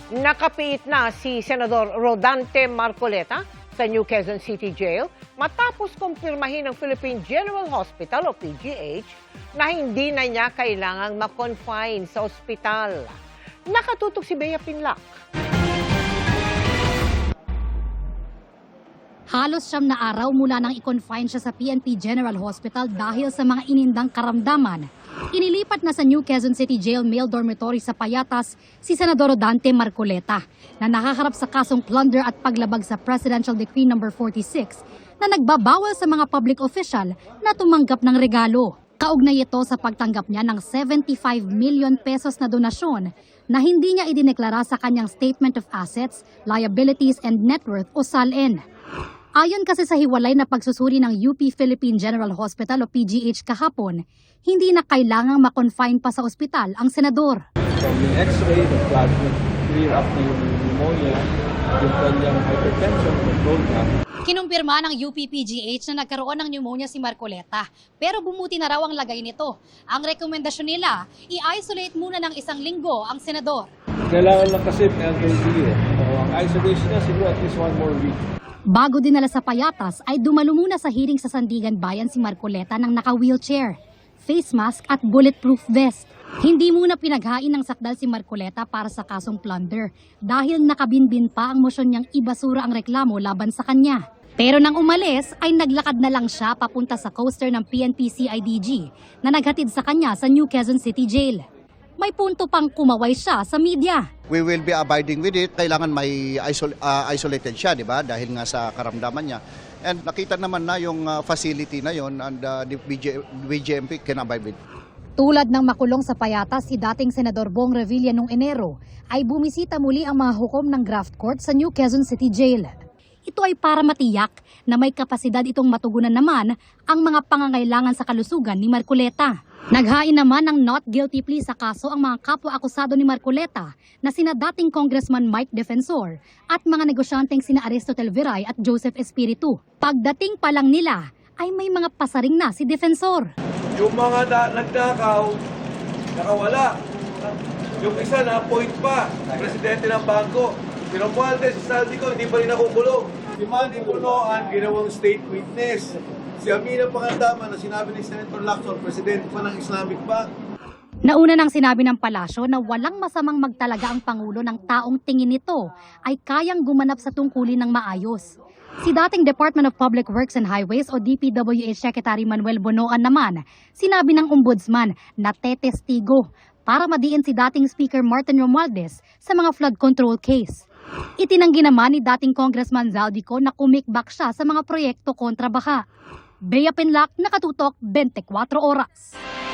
Nakapiit na si Senador Rodante Marcoleta sa New Quezon City Jail matapos kumpirmahin ng Philippine General Hospital o PGH na hindi na niya kailangang ma-confine sa ospital. Nakatutok si Bea Pinlac. Halos 9 na araw mula nang i-confine siya sa PNP General Hospital dahil sa mga inindang karamdaman. Inilipat na sa New Quezon City Jail Male Dormitory sa Payatas si Senador Rodante Marcoleta na nakaharap sa kasong plunder at paglabag sa Presidential Decree No. 46 na nagbabawal sa mga public official na tumanggap ng regalo. Kaugnay ito sa pagtanggap niya ng 75 million pesos na donasyon na hindi niya idineklara sa kanyang Statement of Assets, Liabilities and Net Worth o SALN. Ayon kasi sa hiwalay na pagsusuri ng UP Philippine General Hospital o PGH kahapon, hindi na kailangang ma-confine pa sa ospital ang senador. From the X-ray, the plasma clear up na yung pneumonia, yung kanyang hypertension control na. Kinumpirma ng UP PGH na nagkaroon ng pneumonia si Marcoleta, pero bumuti na raw ang lagay nito. Ang rekomendasyon nila, i-isolate muna ng 1 linggo ang senador. Kailangan lang kasi ng LKD ang isolation niya siguro at least 1 more week. Bago dinala sa Payatas ay dumalo muna sa hearing sa Sandigan Bayan si Marcoleta ng naka-wheelchair, face mask at bulletproof vest. Hindi muna pinaghain ng sakdal si Marcoleta para sa kasong plunder dahil nakabinbin pa ang motion niyang ibasura ang reklamo laban sa kanya. Pero nang umalis ay naglakad na lang siya papunta sa coaster ng PNP CIDG na naghatid sa kanya sa New Quezon City Jail. May punto pang kumaway siya sa media. We will be abiding with it. Kailangan may isolated siya, di ba? Dahil nga sa karamdaman niya. And nakita naman na yung facility na yon and the BJMP can abide with. Tulad ng makulong sa Payatas si dating Senador Bong Revilla noong Enero, ay bumisita muli ang mga hukom ng graft court sa New Quezon City Jail. Ito ay para matiyak na may kapasidad itong matugunan naman ang mga pangangailangan sa kalusugan ni Marcoleta. Naghain naman ng not guilty plea sa kaso ang mga kapwa-akusado ni Marcoleta na sina dating Congressman Mike Defensor at mga negosyanteng sina Aristotel Viray at Joseph Espiritu. Pagdating pa lang nila ay may mga pasaring na si Defensor. Yung mga nagtakaw, nakawala. Yung isa na-appoint pa, presidente ng bangko. Si Romualdez, si Saldico, hindi pa rin nakukulong. Si Manny Bonoan, ginawang state witness. Si Amina Pangandaman na sinabi ni Senator Lacson, presidente pa ng Islamic Bank. Nauna nang sinabi ng palasyo na walang masamang magtalaga ang Pangulo ng taong tingin nito ay kayang gumanap sa tungkulin ng maayos. Si dating Department of Public Works and Highways o DPWH Secretary Manuel Bonoan naman, sinabi ng ombudsman na tetestigo para madiin si dating Speaker Martin Romualdez sa mga flood control case. Itinanggi naman ni dating Congressman Zaldico na kumikbak siya sa mga proyekto kontra baha. Bea Pinlac, Nakatutok, 24 Oras.